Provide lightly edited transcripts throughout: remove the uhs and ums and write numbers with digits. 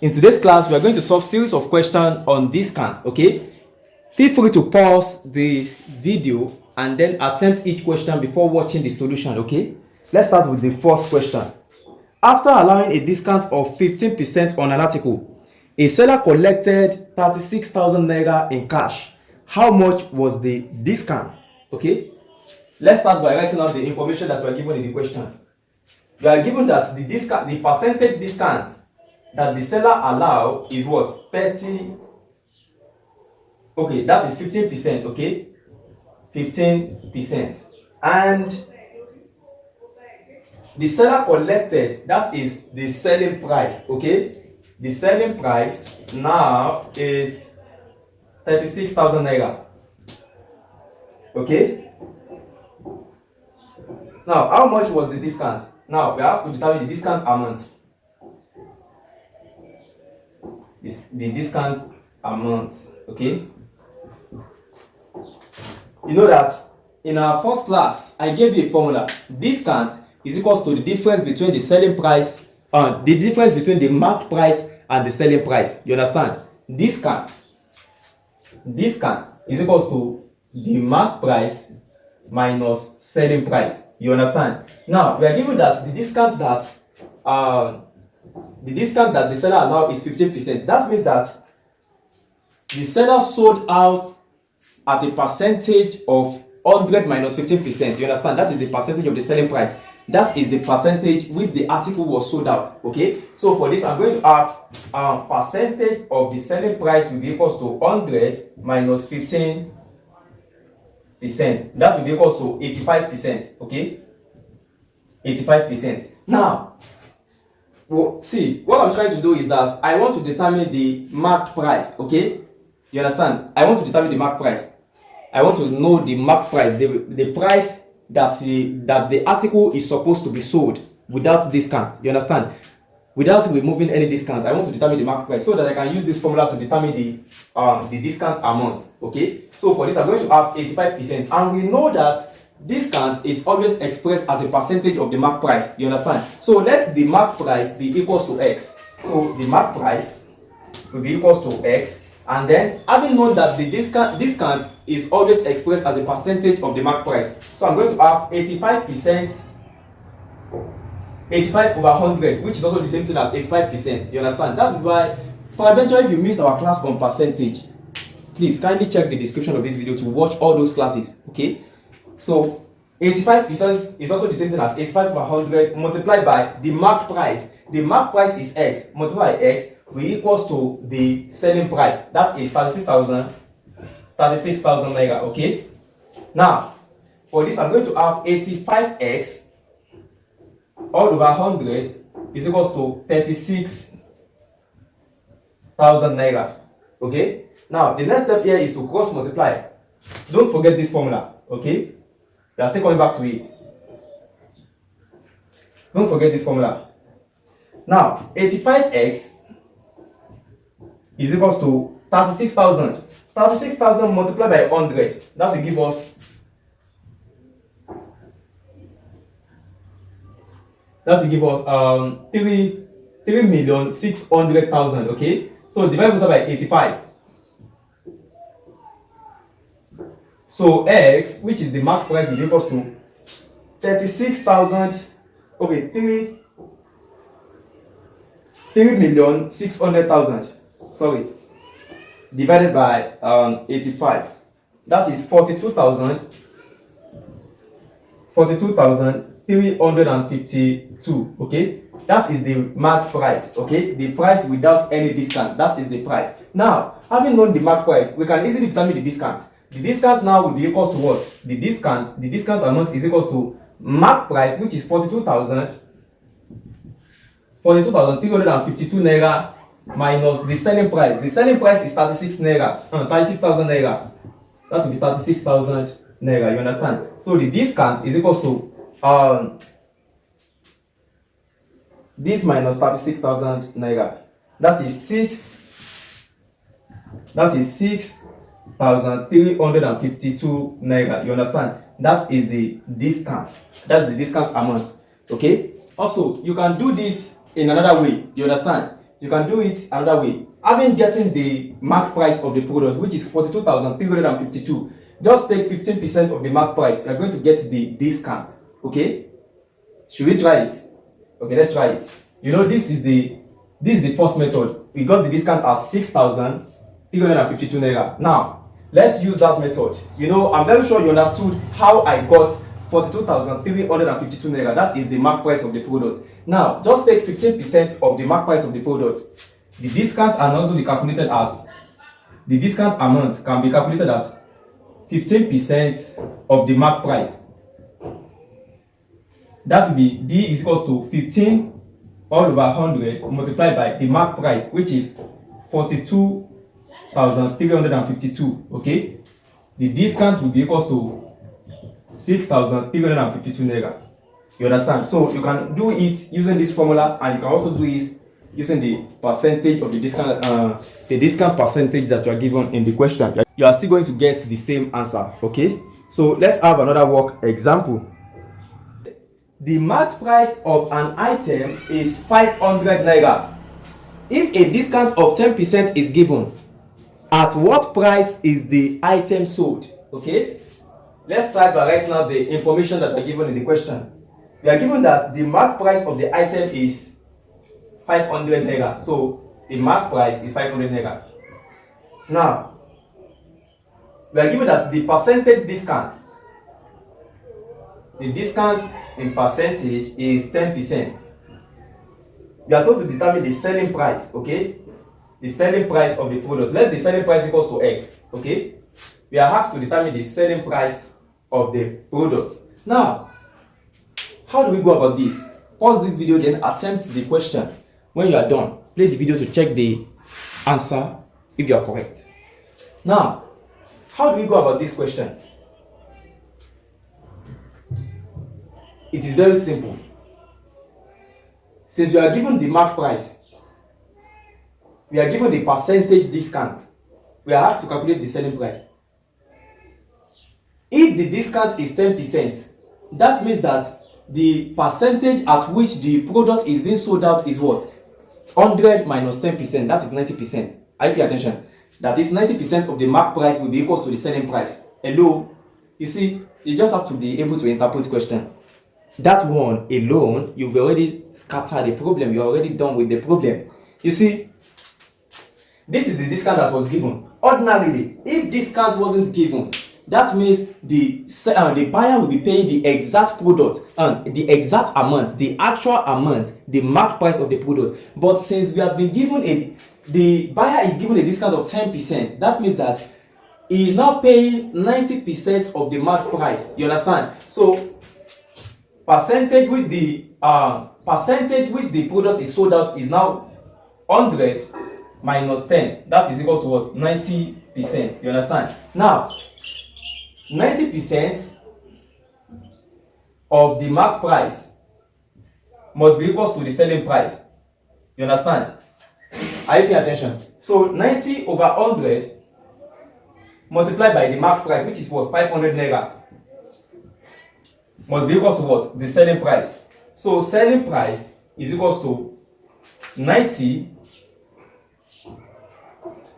In today's class, we are going to solve series of questions on discount, okay? Feel free to pause the video and then attempt each question before watching the solution, okay? Let's start with the first question. After allowing a discount of 15% on an article, a seller collected 36,000 naira in cash. How much was the discount? Okay? Let's start by writing out the information that we are given in the question. We are given that the percentage discount that the seller allow is what? 30. Okay, that is 15%, okay? 15%. And the seller collected, that is the selling price, okay? The selling price now is 36,000 naira. Okay? Now, how much was the discount? Now, we are asked to determine the discount amount. The discount amount, okay? You know that in our first class, I gave you a formula. Discount is equals to the difference between the selling price and the difference between the marked price and the selling price. You understand? Discount is equals to the marked price minus selling price. You understand? Now, we are given that the discount that the seller allowed is 15%. That means that the seller sold out at a percentage of 100 minus 15%. You understand? That is the percentage of the selling price. That is the percentage which the article was sold out. Okay? So for this, I'm going to have percentage of the selling price will be equals to 100 minus 15%. That will be equals to 85%. Okay? 85%. Now, see, what I'm trying to do is that I want to determine the marked price. Okay? You understand? I want to determine the marked price. I want to know the marked price, the price that the article is supposed to be sold without discount. You understand? Without removing any discount. I want to determine the marked price so that I can use this formula to determine the discount amount. Okay? So for this, I'm going to have 85%, and we know that discount is always expressed as a percentage of the marked price. You understand? So let the marked price be equals to X. So the marked price will be equals to X. And then, having known that the discount is always expressed as a percentage of the marked price, so I'm going to have 85%, 85 over 100, which is also the same thing as 85%. You understand? That is why, peradventure, if you miss our class on percentage, please kindly check the description of this video to watch all those classes. Okay? So 85% is also the same thing as 85 over 100 multiplied by the marked price. The marked price is X, multiplied by X will equals to the selling price. That is 36,000 naira. Okay? Now, for this, I'm going to have 85x all over 100 is equals to 36,000 naira. Okay? Now, the next step here is to cross multiply. Don't forget this formula. Okay? We are still coming back to it. Don't forget this formula. Now, 85x is equals to 36,000. 36,000 multiplied by 100. That will give us 3,600,000. Okay? So divide this by 85. So X, which is the marked price, will be equals to 36,000. Okay, 3,600,000. Sorry, divided by 85. That is 42,352. Okay, that is the marked price. Okay, the price without any discount. That is the price. Now, having known the marked price, we can easily determine the discount. The discount now will be equals to what? The discount amount is equals to marked price, which is 42,352 naira minus the selling price. The selling price is 36,000 naira. That will be 36,000 naira. You understand? So the discount is equals to this minus 36,000 naira. That is 6,352 naira. You understand? That is the discount. That's the discount amount. Okay? Also, you can do this in another way. You understand? you can do it another way. Having getting the mark price of the product, which is 42,352, just take 15% of the mark price. You are going to get the discount. Okay, should we try it? Okay, let's try it. You know, this is the first method. We got the discount as 6,352 naira. Now let's use that method. You know, I'm very sure you understood how I got 42,352 naira. That is the mark price of the product. Now just take 15% of the mark price of the product. The discount can also be calculated as, the discount amount can be calculated as 15% of the mark price. That will be D is equals to 15 all over 100 multiplied by the mark price, which is 42,352. Okay, the discount will be equals to 6,352 naira. You understand? So you can do it using this formula, and you can also do it using the percentage of the discount percentage that you are given in the question. You are still going to get the same answer. Okay, so let's have another work example. The marked price of an item is 500 naira. If a discount of 10% is given, at what price is the item sold? Okay, let's start by writing out the information that are given in the question. We are given that the marked price of the item is 500 naira. So the marked price is 500 naira. Now we are given that the percentage discount, the discount in percentage is 10%. We are told to determine the selling price. Okay, the selling price of the product. Let the selling price equals to X. Okay, we are asked to determine the selling price of the product. Now, how do we go about this? Pause this video, then attempt the question. When you are done, play the video to check the answer if you are correct. Now, how do we go about this question? It is very simple. Since we are given the mark price, we are given the percentage discount, we are asked to calculate the selling price. If the discount is 10%, that means that the percentage at which the product is being sold out is what? 100 minus 10%, that is 90%. I pay attention. That is 90% of the mark price will be equal to the selling price. Hello? You see, you just have to be able to interpret question. That one alone, you've already scattered the problem. You're already done with the problem. You see, this is the discount that was given. Ordinarily, if discount wasn't given, that means the buyer will be paying the exact product and the exact amount, the actual amount, the mark price of the product. But since we have been given the buyer is given a discount of 10%, that means that he is now paying 90% of the mark price. You understand? So percentage with the product is sold out is now 100 minus 10. That is equal to what? 90%. You understand? Now 90% of the mark price must be equal to the selling price. You understand? Are you paying attention? So 90 over 100 multiplied by the mark price, which is what? 500 naira, must be equal to what? The selling price. So selling price is equal to 90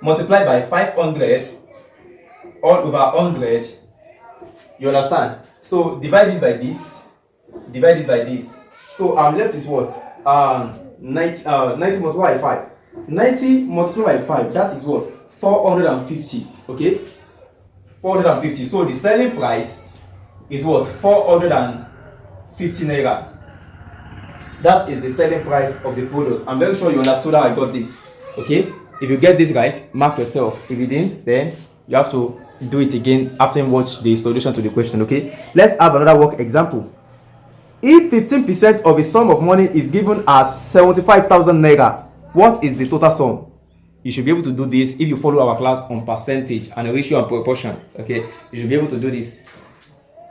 multiplied by 500 all over 100. You understand? So divide it by this, divide it by this. So I'm left with what? 90 multiplied by 5. 90 multiplied by 5, that is what? 450. Okay, 450. So the selling price is what? 450 naira. That is the selling price of the product. I'm very sure you understood how I got this. Okay, if you get this right, mark yourself. If you didn't, then you have to do it again after you watch the solution to the question. Okay, let's have another work example. If 15% of a sum of money is given as 75,000 naira, what is the total sum? You should be able to do this if you follow our class on percentage and ratio and proportion. Okay, you should be able to do this.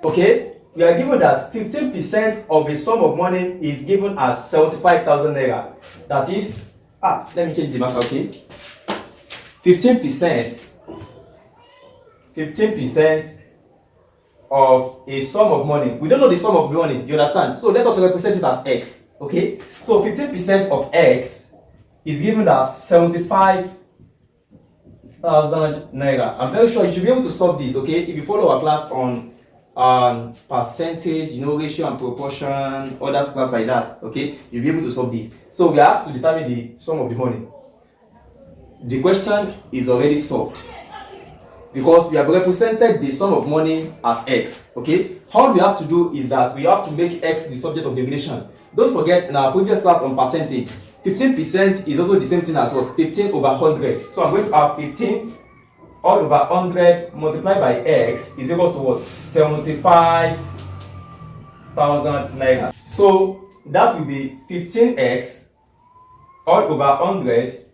Okay, we are given that 15% of a sum of money is given as 75,000 naira. That is, let me change the marker. Okay, 15% of a sum of money. We don't know the sum of money, you understand? So let us represent it as X. Okay, so 15% of X is given as 75,000 naira. I'm very sure you should be able to solve this, okay? If you follow our class on percentage, ratio and proportion, other class like that, okay, you'll be able to solve this. So we are asked to determine the sum of the money. The question is already solved because we have represented the sum of money as x, okay? All we have to do is that we have to make x the subject of the relation. Don't forget, in our previous class on percentage, 15% is also the same thing as what? 15 over 100. So I'm going to have 15 all over 100 multiplied by x is equal to what? 75,000 naira. So that will be 15x all over 100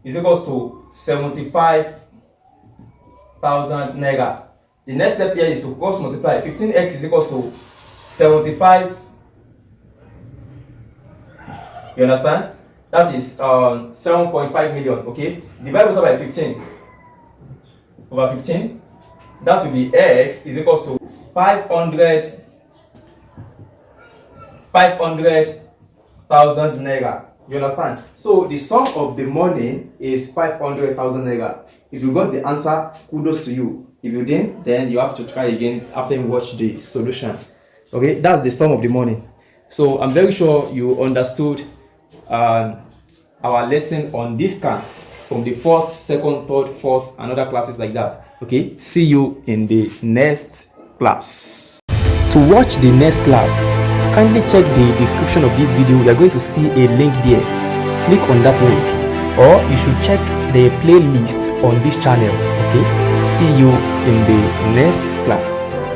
is equals to 75,000 naira. The next step here is to cross multiply. 15x is equals to 75. You understand? That is 7.5 million. Okay, divide both by 15 over 15. That will be x is equals to 500,000 naira. You understand? So the sum of the money is 500,000 naira. If you got the answer, kudos to you. If you didn't, then you have to try again after you watch the solution. Okay, that's the sum of the money. So I'm very sure you understood our lesson on discounts from the first, second, third, fourth, and other classes like that. Okay, see you in the next class. To watch the next class, kindly check the description of this video. You are going to see a link there. Click on that link, or you should check the playlist on this channel. Okay, see you in the next class.